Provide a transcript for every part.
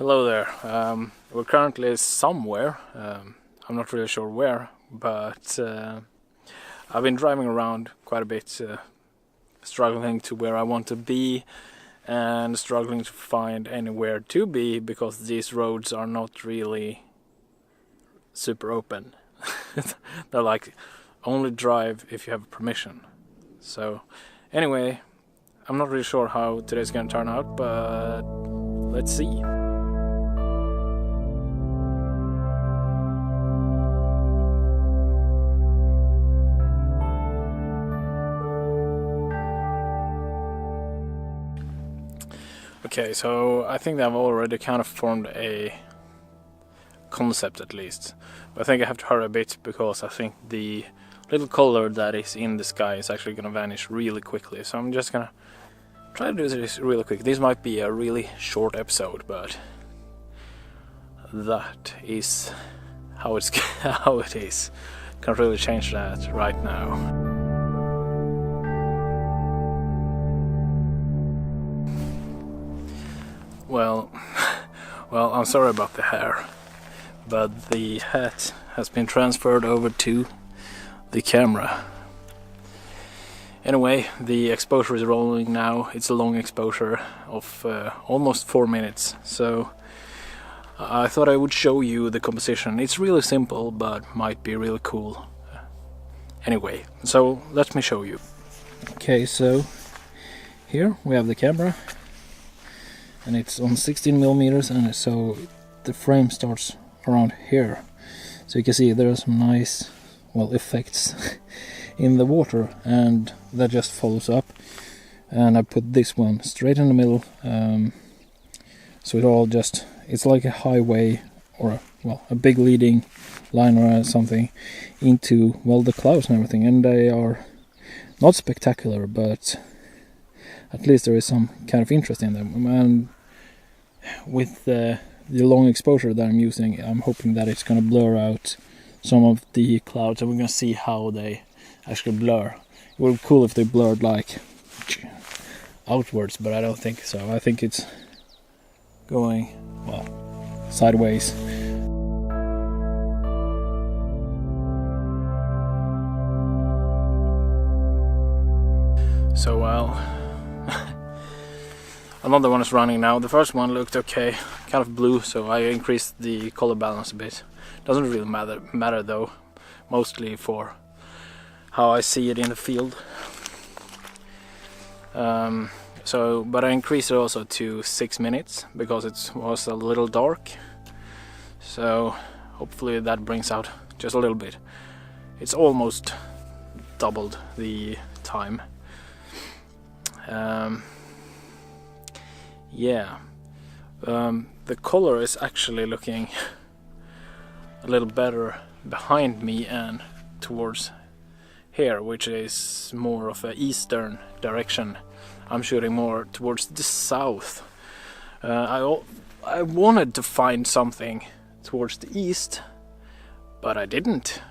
Hello there. We're currently somewhere. I'm not really sure where, but I've been driving around quite a bit, struggling to where I want to be and struggling to find anywhere to be because these roads are not really super open. They're like only drive if you have permission. So anyway, I'm not really sure how today's gonna turn out, but let's see. Okay, so I think I've already kind of formed a concept at least. But I think I have to hurry a bit because I think the little color that is in the sky is actually going to vanish really quickly. So I'm just going to try to do this really quick. This might be a really short episode, but that is how how it is. Can't really change that right now. Well, I'm sorry about the hair, but the hat has been transferred over to the camera. Anyway, the exposure is rolling now. It's a long exposure of almost 4 minutes, so I thought I would show you the composition. It's really simple, but might be really cool. Anyway, so let me show you. Okay, so here we have the camera. And it's on 16mm, and so the frame starts around here. So you can see there are some nice, effects in the water, and that just follows up. And I put this one straight in the middle, so it's like a highway or a big leading line or something into the clouds and everything. And they are not spectacular, but at least there is some kind of interest in them. And with the long exposure that I'm using, I'm hoping that it's going to blur out some of the clouds, and we're going to see how they actually blur. It would be cool if they blurred like outwards, but I don't think so. I think it's going, sideways. So another one is running now. The first one looked okay, kind of blue, so I increased the color balance a bit. Doesn't really matter though, mostly for how I see it in the field. But I increased it also to 6 minutes because it was a little dark. So hopefully that brings out just a little bit. It's almost doubled the time. The color is actually looking a little better behind me and towards here, which is more of an eastern direction. I'm shooting more towards the south. I wanted to find something towards the east, but I didn't.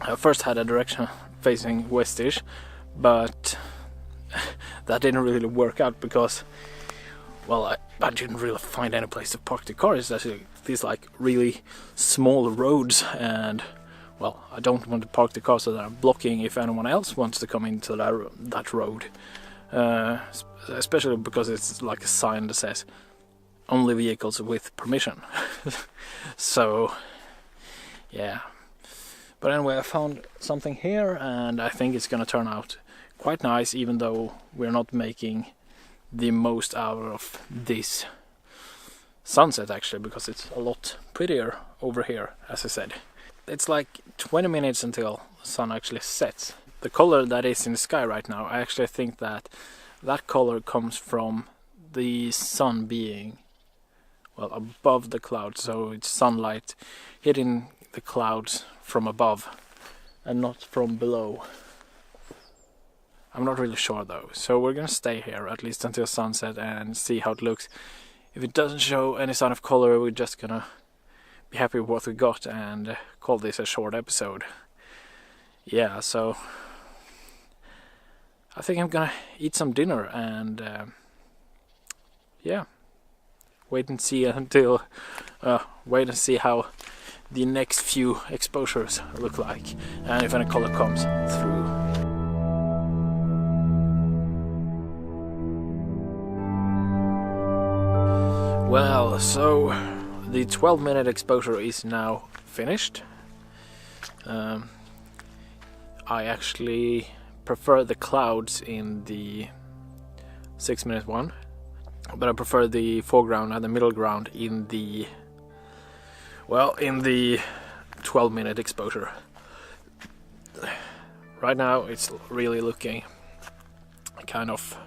I first had a direction facing westish, but that didn't really work out because I didn't really find any place to park the car. It's actually these like really small roads, and I don't want to park the car so that I'm blocking if anyone else wants to come into that road. Especially because it's like a sign that says only vehicles with permission. So yeah. But anyway, I found something here, and I think it's gonna turn out quite nice, even though we're not making the most out of this sunset actually, because it's a lot prettier over here, as I said. It's like 20 minutes until the sun actually sets. The color that is in the sky right now, I actually think that color comes from the sun being above the clouds, so it's sunlight hitting the clouds from above and not from below. I'm not really sure though, so we're gonna stay here at least until sunset and see how it looks. If it doesn't show any sign of color, we're just gonna be happy with what we got and call this a short episode. Yeah, so I think I'm gonna eat some dinner and yeah, wait and see how the next few exposures look like, and if any color comes through. Well, so the 12-minute exposure is now finished. I actually prefer the clouds in the 6-minute one, but I prefer the foreground and the middle ground in the 12-minute exposure. Right now it's really looking kind of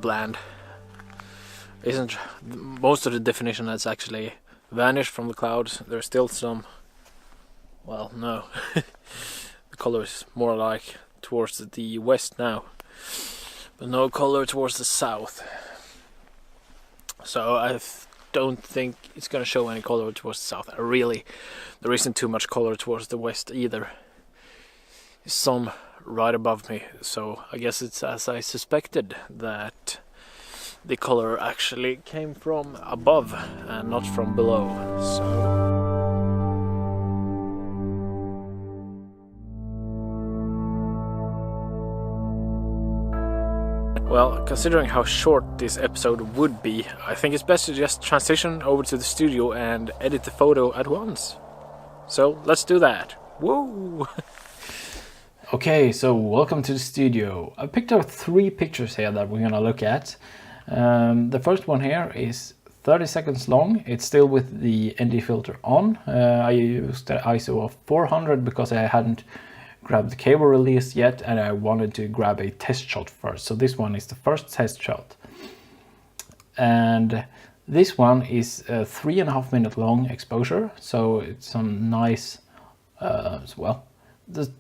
bland. Isn't most of the definition has actually vanished from the clouds. There's still some, well, no. The color is more like towards the west now, but no color towards the south. So I don't think it's gonna show any color towards the south. There isn't too much color towards the west either. Some right above me, so I guess it's as I suspected, that the color actually came from above and not from below. So well, considering how short this episode would be, I think it's best to just transition over to the studio and edit the photo at once. So let's do that. Woo! Okay, so welcome to the studio. I picked out 3 pictures here that we're gonna look at. The first one here is 30 seconds long. It's still with the ND filter on. I used the ISO of 400 because I hadn't grabbed the cable release yet, and I wanted to grab a test shot first. So this one is the first test shot. And this one is a 3.5 minute long exposure. So it's some nice, the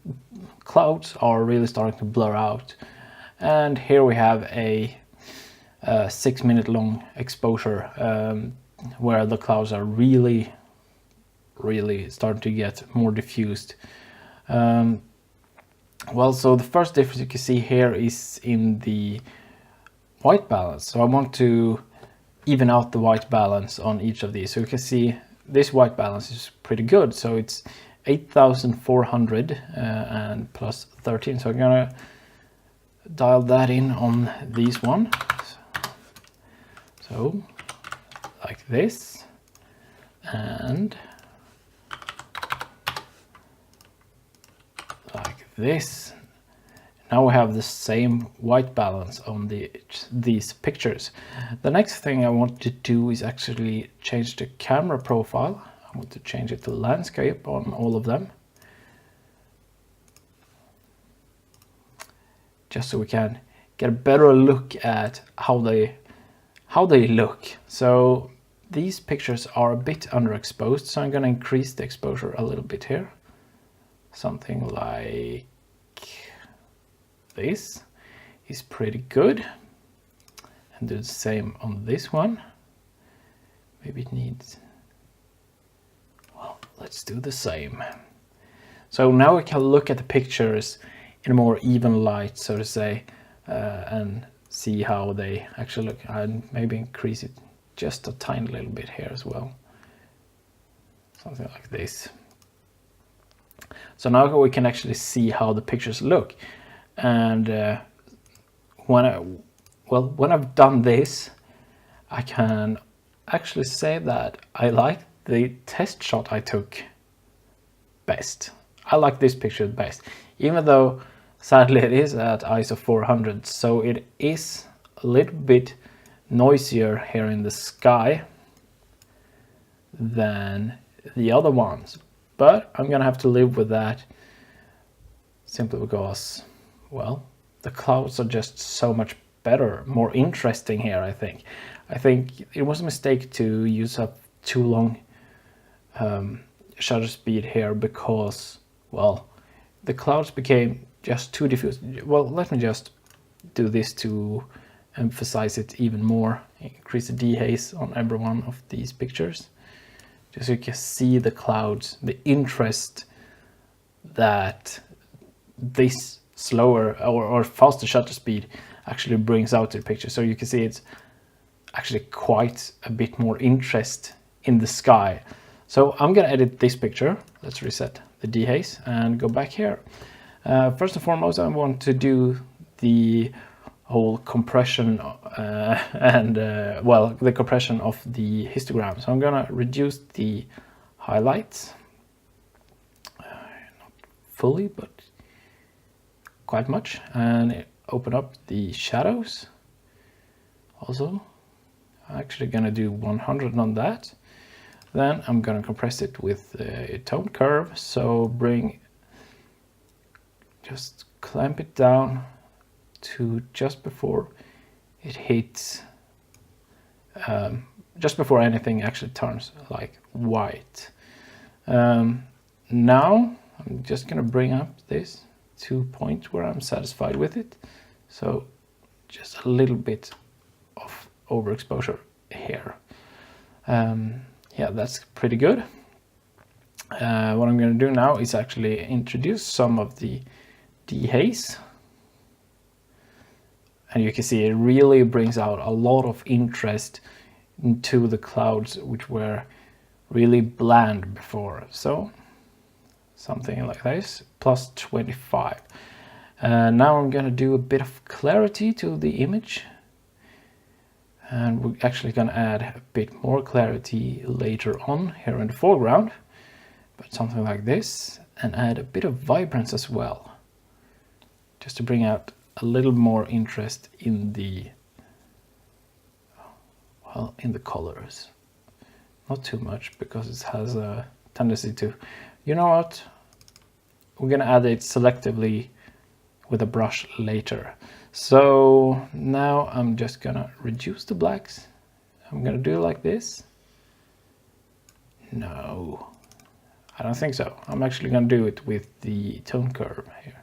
clouds are really starting to blur out. And here we have a 6 minute long exposure where the clouds are really starting to get more diffused. Well, so the first difference you can see here is in the white balance. So I want to even out the white balance on each of these. So you can see this white balance is pretty good. So it's 8,400 and plus 13. So I'm gonna dial that in on these one. So like this, and like this. Now we have the same white balance on these pictures. The next thing I want to do is actually change the camera profile. I want to change it to landscape on all of them, just so we can get a better look at how they look. So these pictures are a bit underexposed, so I'm going to increase the exposure a little bit here. Something like this is pretty good. And do the same on this one. Maybe it needs, well, let's do the same. So now we can look at the pictures in a more even light, so to say, and see how they actually look, and maybe increase it just a tiny little bit here as well. Something like this. So now we can actually see how the pictures look. And when I've done this, I can actually say that I like the test shot I took best. I like this picture best, even though sadly it is at ISO 400, so it is a little bit noisier here in the sky than the other ones. But I'm gonna have to live with that, simply because, well, the clouds are just so much better, more interesting here, I think. I think it was a mistake to use up too long shutter speed here because, well, the clouds became just too diffuse. Well, let me just do this to emphasize it even more. Increase the dehaze on every one of these pictures, just so you can see the clouds, the interest that this slower or faster shutter speed actually brings out the picture. So you can see it's actually quite a bit more interest in the sky. So I'm gonna edit this picture. Let's reset the dehaze and go back here. First and foremost, I want to do the whole compression the compression of the histogram. So I'm gonna reduce the highlights, not fully, but quite much, and open up the shadows. Also, I'm actually gonna do 100 on that. Then I'm gonna compress it with a tone curve. So just clamp it down to just before it hits, just before anything actually turns like white. Now I'm just gonna bring up this to a point where I'm satisfied with it. So just a little bit of overexposure here. Yeah, that's pretty good. What I'm gonna do now is actually introduce some of the dehaze. And you can see it really brings out a lot of interest into the clouds, which were really bland before. So something like this, plus 25. Now I'm gonna do a bit of clarity to the image. And we're actually gonna add a bit more clarity later on here in the foreground. But something like this, and add a bit of vibrance as well. Just to bring out a little more interest in the, well, in the colors. Not too much, because it has a tendency to, you know what, we're gonna add it selectively with a brush later. So now I'm just gonna reduce the blacks. I'm gonna do it like this. No, I don't think so. I'm actually gonna do it with the tone curve here.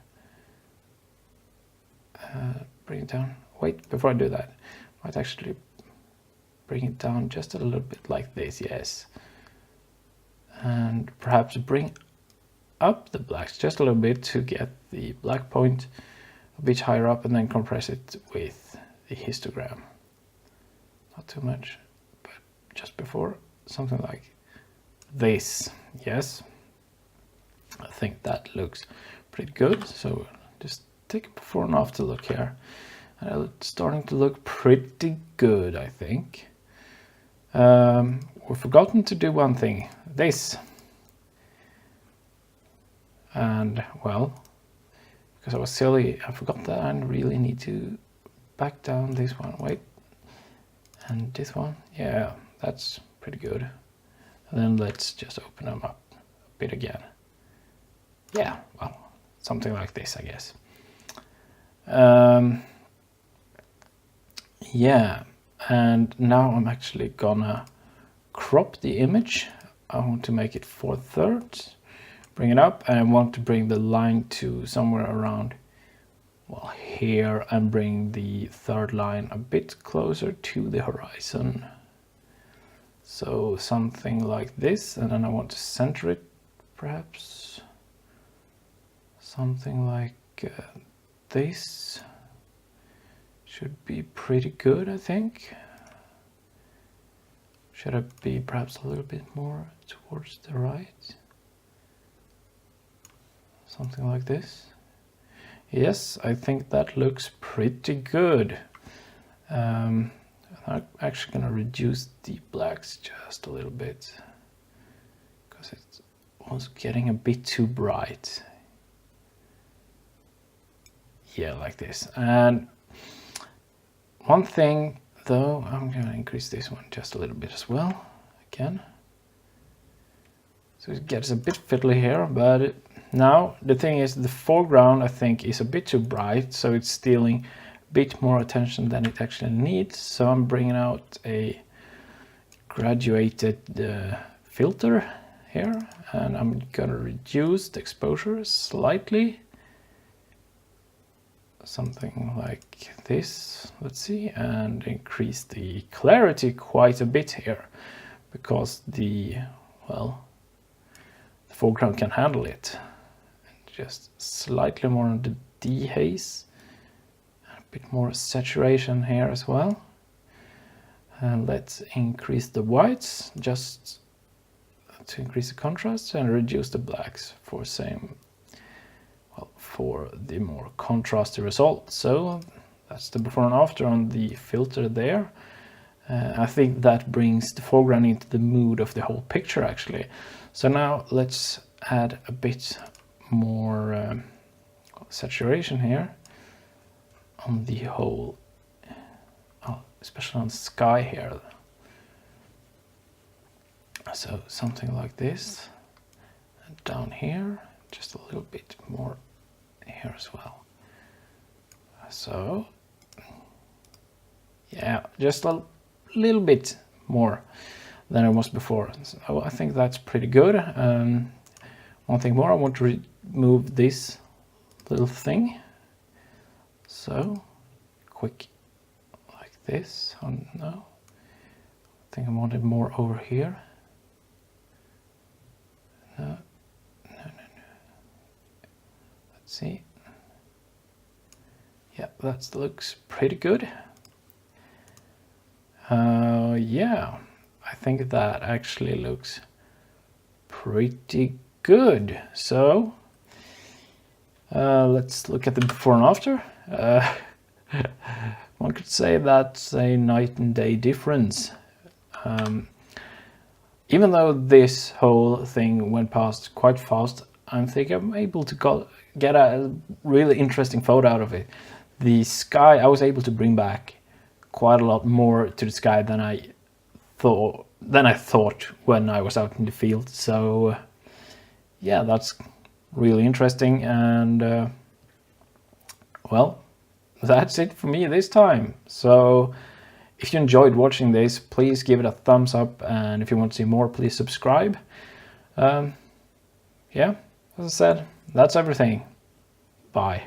Bring it down. Wait, before I do that, I might actually bring it down just a little bit like this, yes. And perhaps bring up the blacks just a little bit to get the black point a bit higher up, and then compress it with the histogram. Not too much, but just before, something like this, yes. I think that looks pretty good. So just take a before and after look here. And it's starting to look pretty good, I think. We've forgotten to do one thing, this. And well, because I was silly, I forgot that I really need to back down this one. Wait, and this one, yeah, that's pretty good. And then let's just open them up a bit again. Yeah, well, something like this, I guess. Yeah, and now I'm actually gonna crop the image. I want to make it 4/3, bring it up, and I want to bring the line to somewhere around, well, here, and bring the third line a bit closer to the horizon. So something like this, and then I want to center it, perhaps something like this. Should be pretty good, I think. Should it be perhaps a little bit more towards the right? Something like this. Yes, I think that looks pretty good. I'm actually gonna reduce the blacks just a little bit, because it was getting a bit too bright. Yeah, like this. And one thing though, I'm gonna increase this one just a little bit as well, again. So it gets a bit fiddly here, but now the thing is, the foreground I think is a bit too bright, so it's stealing a bit more attention than it actually needs. So I'm bringing out a graduated filter here, and I'm gonna reduce the exposure slightly. Something like this, let's see, and increase the clarity quite a bit here, because the, well, the foreground can handle it. And just slightly more on the dehaze, a bit more saturation here as well. And let's increase the whites just to increase the contrast, and reduce the blacks for for the more contrasty result. So that's the before and after on the filter there. I think that brings the foreground into the mood of the whole picture actually. So now let's add a bit more saturation here on the whole, especially on the sky here. So something like this, and down here just a little bit more here as well. So yeah, just a little bit more than it was before. So I think that's pretty good. One thing more, I want to remove this little thing. So quick like this. Oh, no, I think I want it more over here. No. Let's see. Yeah, that looks pretty good. Yeah, I think that actually looks pretty good. So let's look at the before and after. One could say that's a night and day difference. Even though this whole thing went past quite fast, I think I'm able to get a really interesting photo out of it. The sky, I was able to bring back quite a lot more to the sky than I thought when I was out in the field. So yeah, that's really interesting. And well, that's it for me this time. So if you enjoyed watching this, please give it a thumbs up, and if you want to see more, please subscribe. Yeah, as I said, that's everything. Bye.